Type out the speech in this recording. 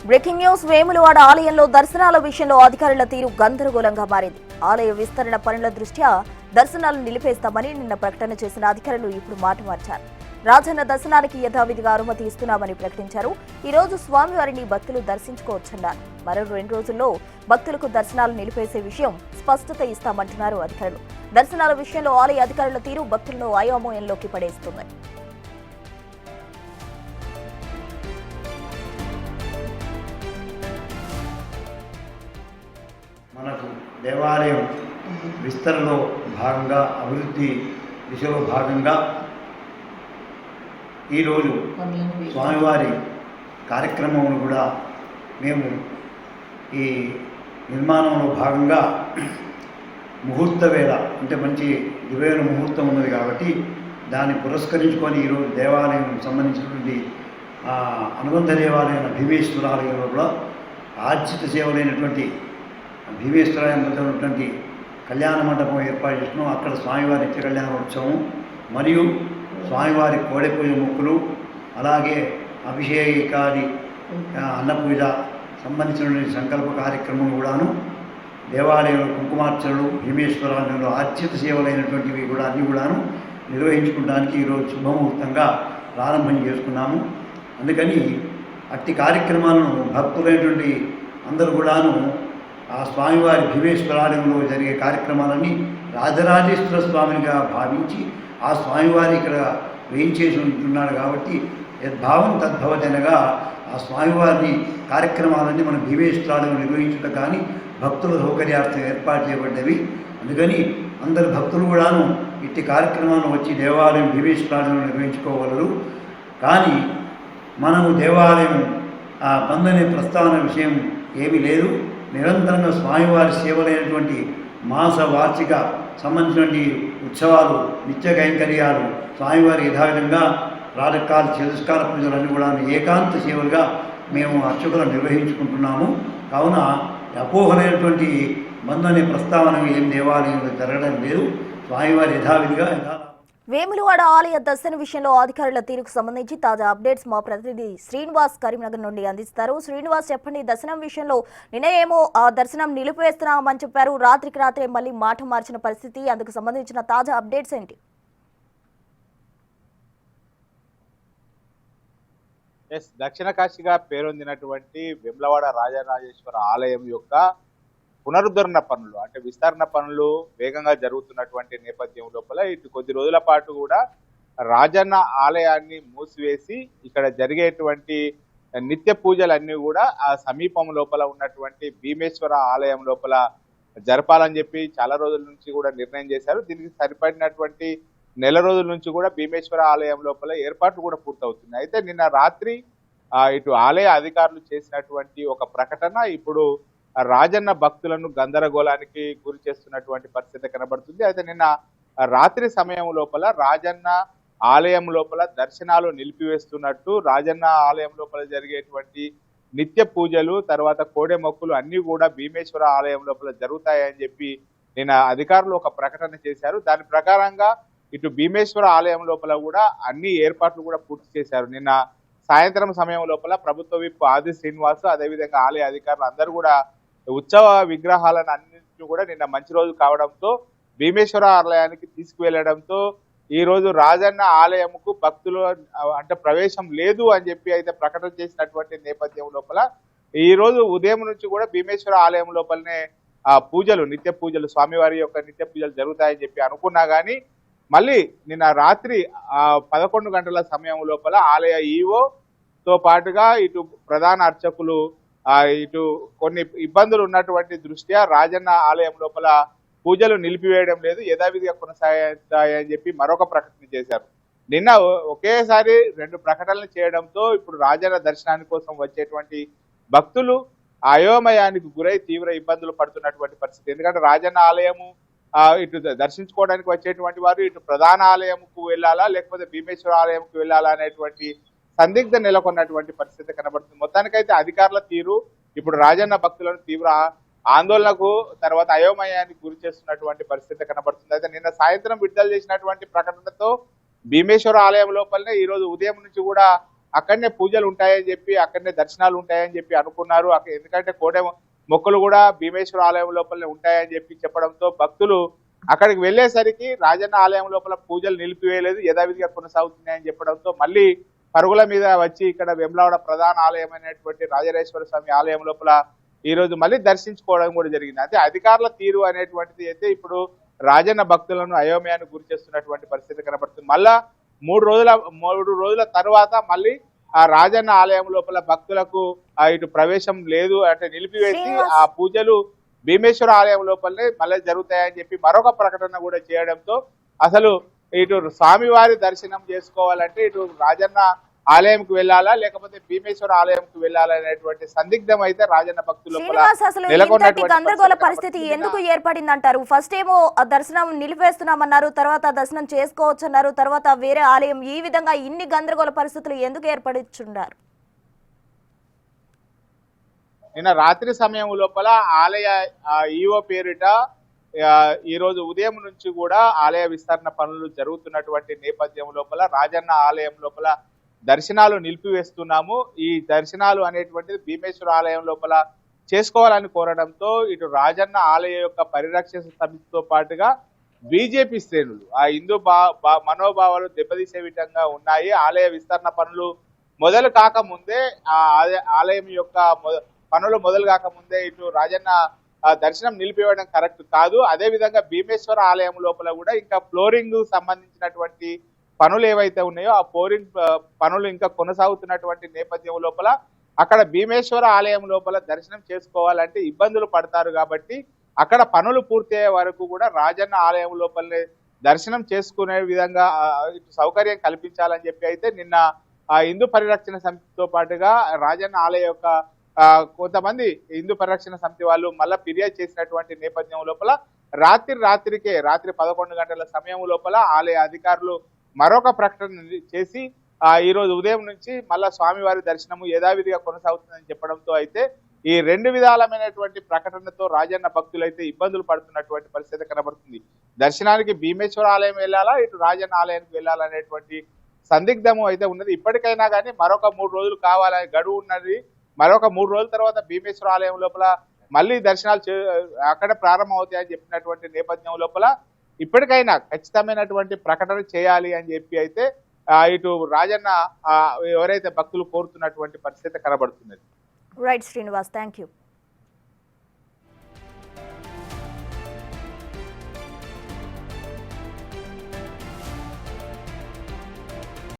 Breaking news. Vemulawada ఆలయంలో దర్శనాల విషయంలో అధికారుల తీరు గందరగోళంగా మారింది. ఆలయ విస్తరణ పనుల దృష్ట్యా దర్శనాలు నిలిపేస్తామని నిన్న ప్రకటన చేసిన అధికారులు ఇప్పుడు మాట మార్చారు. రాజన్న దర్శనానికి యథావిధిగా అనుమతి ఇస్తున్నామని ప్రకటించారు. ఈ రోజు స్వామివారిని భక్తులు దర్శించుకోవచ్చన్నారు. మరో 2 రోజుల్లో భక్తులకు దర్శనాలు నిలిపేసే విషయం స్పష్టత ఇస్తామంటున్నారు అధికారులు. దర్శనాల విషయంలో ఆలయ అధికారుల తీరు భక్తులను అయోమయంలోకి పడేస్తుంది. మనకు దేవాలయం విస్తరణలో భాగంగా అభివృద్ధి దిశలో భాగంగా ఈరోజు స్వామివారి కార్యక్రమమును కూడా మేము ఈ నిర్మాణంలో భాగంగా ముహూర్త వేళ అంటే మంచి దివ్యమైన ముహూర్తం ఉన్నది కాబట్టి దాన్ని పురస్కరించుకొని ఈరోజు దేవాలయం సంబంధించినటువంటి అనుబంధ దేవాలయం భీమేశ్వర ఆలయంలో కూడా ఆర్జిత సేవలైనటువంటి భీమేశ్వరాలయం వద్ద ఉన్నటువంటి కళ్యాణ మండపం ఏర్పాటు చేస్తున్నాం. అక్కడ స్వామివారి నిత్య కళ్యాణోత్సవం మరియు స్వామివారి కోడె పూజ మొక్కులు, అలాగే అభిషేకాది అన్నపూజ సంబంధించినటువంటి సంకల్ప కార్యక్రమం కూడాను, దేవాలయంలో కుంకుమార్చనలు, భీమేశ్వరాలయంలో ఆర్జిత సేవలైనటువంటివి కూడా అన్నీ కూడాను నిర్వహించుకోవడానికి ఈరోజు శుభముహూర్తంగా ప్రారంభం చేసుకున్నాము. అందుకని అట్టి కార్యక్రమాలను భక్తులైనటువంటి అందరూ కూడాను ఆ స్వామివారి భీమేశ్వరాలయంలో జరిగే కార్యక్రమాలన్నీ రాజరాజేశ్వర స్వామినిగా భావించి ఆ స్వామివారి ఇక్కడ వేయించేసి ఉంటున్నాడు కాబట్టి యద్భావం తద్భవతనగా ఆ స్వామివారిని కార్యక్రమాలన్నీ మనం భీమేశ్వరాలయంలో నిర్వహించడం కానీ భక్తుల సౌకర్యార్థం ఏర్పాటు చేయబడ్డవి. అందుకని అందరు భక్తులు కూడాను ఇట్టి కార్యక్రమాలను వచ్చి దేవాలయం భీమేశ్వరాలయంలో నిర్వహించుకోగలరు. కానీ మనము దేవాలయం బంధనే ప్రస్తావన విషయం ఏమీ లేదు. నిరంతరంగా స్వామివారి సేవలైనటువంటి మాస వార్షిక సంబంధించినటువంటి ఉత్సవాలు, నిత్య కైంకర్యాలు, స్వామివారి యథావిధంగా రాజకాల చతుష్కాల పూజలన్నీ కూడా ఏకాంత సేవలుగా మేము అర్చకులను నిర్వహించుకుంటున్నాము. కావున అపోహలైనటువంటి బంధనే ప్రస్తావన ఏం దేవాలయంలో జరగడం లేదు. స్వామివారి యథావిధిగా వేములవాడ ఆలయ దర్శన విషయంలో అధికారుల తీరుకు సంబంధించి తాజా అప్డేట్స్ మా ప్రతినిధి శ్రీనివాస్ కరీంనగర్ నుండి అందిస్తారు. శ్రీనివాస్, చెప్పండి. దర్శనం విషయంలో నిన్నయేమో ఆ దర్శనం నిలిపివేస్తున్నామని చెప్పారు, రాత్రికి రాత్రే మళ్ళీ మాట మార్చిన పరిస్థితి, అందుకు సంబంధించిన తాజా అప్డేట్స్ ఏంటి? దక్షిణ కాశీగా పేరొందినటువంటి వేములవాడ రాజరాజేశ్వర ఆలయం యొక్క పునరుద్ధరణ పనులు అంటే విస్తరణ పనులు వేగంగా జరుగుతున్నటువంటి నేపథ్యం లోపల ఇటు కొద్ది రోజుల పాటు కూడా రాజన్న ఆలయాన్ని మూసివేసి ఇక్కడ జరిగేటువంటి నిత్య పూజలన్నీ కూడా ఆ సమీపం లోపల ఉన్నటువంటి భీమేశ్వర ఆలయం లోపల జరపాలని చెప్పి చాలా రోజుల నుంచి కూడా నిర్ణయం చేశారు. దీనికి సరిపడినటువంటి నెల రోజుల నుంచి కూడా భీమేశ్వర ఆలయం లోపల ఏర్పాట్లు కూడా పూర్తవుతున్నాయి. అయితే నిన్న రాత్రి ఇటు ఆలయ అధికారులు చేసినటువంటి ఒక ప్రకటన ఇప్పుడు రాజన్న భక్తులను గందరగోళానికి గురి చేస్తున్నటువంటి పరిస్థితి కనబడుతుంది. అయితే నిన్న రాత్రి సమయం లోపల రాజన్న ఆలయం లోపల దర్శనాలు నిలిపివేస్తున్నట్టు, రాజన్న ఆలయం లోపల జరిగేటువంటి నిత్య పూజలు తర్వాత కోడె మొక్కులు అన్ని కూడా భీమేశ్వర ఆలయం లోపల జరుగుతాయని చెప్పి నిన్న అధికారులు ఒక ప్రకటన చేశారు. దాని ప్రకారంగా ఇటు భీమేశ్వర ఆలయం లోపల కూడా అన్ని ఏర్పాట్లు కూడా పూర్తి చేశారు. నిన్న సాయంత్రం సమయం లోపల ప్రభుత్వ విప్ ఆది శ్రీనివాస్ అదేవిధంగా ఆలయ అధికారులు అందరూ కూడా ఉత్సవ విగ్రహాలను అన్నింటినీ కూడా నిన్న మంచి రోజు కావడంతో భీమేశ్వర ఆలయానికి తీసుకువెళ్లడంతో ఈ రోజు రాజన్న ఆలయంకు భక్తులు అంటే ప్రవేశం లేదు అని చెప్పి అయితే ప్రకటన చేసినటువంటి నేపథ్యం లోపల ఈ రోజు ఉదయం నుంచి కూడా భీమేశ్వర ఆలయం లోపలనే పూజలు, నిత్య పూజలు, స్వామివారి యొక్క నిత్య పూజలు జరుగుతాయని చెప్పి అనుకున్నా కానీ మళ్ళీ నిన్న రాత్రి 11 గంటల సమయం లోపల ఆలయ ఈవోతో పాటుగా ఇటు ప్రధాన అర్చకులు ఇటు కొన్ని ఇబ్బందులు ఉన్నటువంటి దృష్ట్యా రాజన్న ఆలయం లోపల పూజలు నిలిపివేయడం లేదు, యథావిధిగా కొనసాగుతాయని చెప్పి మరొక ప్రకటన చేశారు. నిన్న ఒకేసారి 2 ప్రకటనలు చేయడంతో ఇప్పుడు రాజన్న దర్శనాని కోసం వచ్చేటువంటి భక్తులు అయోమయానికి గురై తీవ్ర ఇబ్బందులు పడుతున్నటువంటి పరిస్థితి. ఎందుకంటే రాజన్న ఆలయము ఇటు దర్శించుకోవడానికి వచ్చేటువంటి వారు ఇటు ప్రధాన ఆలయంకు వెళ్ళాలా లేకపోతే భీమేశ్వర ఆలయంకు వెళ్ళాలా అనేటువంటి సందిగ్ధ నెలకొన్నటువంటి పరిస్థితి కనబడుతుంది. మొత్తానికైతే అధికారుల తీరు ఇప్పుడు రాజన్న భక్తులను తీవ్ర ఆందోళనకు తర్వాత అయోమయానికి గురి చేస్తున్నటువంటి పరిస్థితి కనబడుతుంది. అయితే నిన్న సాయంత్రం విడుదల చేసినటువంటి ప్రకటనతో భీమేశ్వర ఆలయం లోపలనే ఈ రోజు ఉదయం నుంచి కూడా అక్కడనే పూజలు ఉంటాయని చెప్పి అక్కడనే దర్శనాలు ఉంటాయని చెప్పి అనుకున్నారు. ఎందుకంటే కోటె మొక్కులు కూడా భీమేశ్వర ఆలయం లోపలనే ఉంటాయని చెప్పి చెప్పడంతో భక్తులు అక్కడికి వెళ్ళేసరికి రాజన్న ఆలయం లోపల పూజలు నిలిపివేయలేదు, యథావిధిగా కొనసాగుతున్నాయని చెప్పడంతో మళ్ళీ పరుగుల మీద వచ్చి ఇక్కడ వేములవాడ ప్రధాన ఆలయం అయినటువంటి రాజరాజేశ్వర స్వామి ఆలయం లోపల ఈ రోజు మళ్ళీ దర్శించుకోవడం కూడా జరిగింది. అయితే అధికారుల తీరు అనేటువంటిది అయితే ఇప్పుడు రాజన్న భక్తులను అయోమయానికి గురి చేస్తున్నటువంటి పరిస్థితి కనబడుతుంది. మళ్ళా మూడు రోజుల తర్వాత మళ్ళీ ఆ రాజన్న ఆలయం లోపల భక్తులకు ఇటు ప్రవేశం లేదు అంటే నిలిపివేసి ఆ పూజలు భీమేశ్వర ఆలయం లోపలనే మళ్ళీ జరుగుతాయని చెప్పి మరొక ప్రకటన కూడా చేయడంతో అసలు ఇటు స్వామివారి దర్శనం చేసుకోవాలంటే ఇటు రాజన్న ఆలయంకి వెళ్ళాలా లేకపోతే భీమేశ్వర ఆలయంకి వెళ్ళాలా అనేటువంటి సందిగ్ధం అయితే రాజన్న భక్తుల గందరగోళ పరిస్థితి ఎందుకు ఏర్పడిందంటారు? ఫస్ట్ ఏమో దర్శనం నిలిపేస్తున్నామన్నారు, తర్వాత దర్శనం చేసుకోవచ్చు అన్నారు, తర్వాత వేరే ఆలయం, ఈ విధంగా ఇన్ని గందరగోళ పరిస్థితులు ఎందుకు ఏర్పడుచున్నారు? నిన్న రాత్రి సమయం లోపల ఆలయ ఈఓ పేరిట ఈ రోజు ఉదయం నుంచి కూడా ఆలయ విస్తరణ పనులు జరుగుతున్నటువంటి నేపథ్యం లోపల రాజన్న ఆలయం లోపల దర్శనాలు నిలిపివేస్తున్నాము, ఈ దర్శనాలు అనేటువంటిది భీమేశ్వర ఆలయం లోపల చేసుకోవాలని కోరడంతో ఇటు రాజన్న ఆలయ యొక్క పరిరక్షణ సమితితో పాటుగా బీజేపీ శ్రేణులు ఆ హిందూ మనోభావాలు దెబ్బతీసే విధంగా ఉన్నాయి. ఆలయ విస్తరణ పనులు మొదలు కాకముందే ఆలయం యొక్క పనులు మొదలు కాకముందే ఇటు రాజన్న దర్శనం నిలిపివేయడం కరెక్ట్ కాదు. అదే విధంగా భీమేశ్వర ఆలయం లోపల కూడా ఇంకా ఫ్లోరింగ్ సంబంధించినటువంటి పనులు ఏవైతే ఉన్నాయో ఆ ఫ్లోరింగ్ పనులు ఇంకా కొనసాగుతున్నటువంటి నేపథ్యం లోపల అక్కడ భీమేశ్వర ఆలయం లోపల దర్శనం చేసుకోవాలంటే ఇబ్బందులు పడతారు కాబట్టి అక్కడ పనులు పూర్తయ్యే వరకు కూడా రాజన్న ఆలయం లోపలనే దర్శనం చేసుకునే విధంగా సౌకర్యం కల్పించాలని చెప్పి అయితే నిన్న హిందూ పరిరక్షణ సమితితో పాటుగా రాజన్న ఆలయ యొక్క కొంతమంది హిందూ పరిరక్షణ సమితి వాళ్ళు మళ్ళా ఫిర్యాదు చేసినటువంటి నేపథ్యం లోపల రాత్రి 11 గంటల సమయం లోపల ఆలయ అధికారులు మరొక ప్రకటన చేసి ఈ రోజు ఉదయం నుంచి మళ్ళా స్వామివారి దర్శనము యథావిధిగా కొనసాగుతుందని చెప్పడంతో అయితే ఈ రెండు విధాలమైనటువంటి ప్రకటనతో రాజన్న భక్తులు అయితే ఇబ్బందులు పడుతున్నటువంటి పరిస్థితి కనబడుతుంది. దర్శనానికి భీమేశ్వర ఆలయం వెళ్ళాలా ఇటు రాజన్న ఆలయానికి వెళ్ళాలనేటువంటి సందిగ్ధము అయితే ఉన్నది. ఇప్పటికైనా కానీ మరొక 3 రోజులు కావాలని గడువు ఉన్నది. మరొక 3 రోజుల తర్వాత భీమేశ్వర ఆలయం లోపల మళ్ళీ దర్శనాలు అక్కడ ప్రారంభం అవుతాయని చెప్పినటువంటి నేపథ్యం లోపల ఇప్పటికైనా ఖచ్చితమైనటువంటి ప్రకటన చేయాలి అని చెప్పి అయితే ఇటు రాజన్న ఎవరైతే భక్తులు కోరుతున్నటువంటి పరిస్థితి కనబడుతున్నది. Right Srinivas, thank you.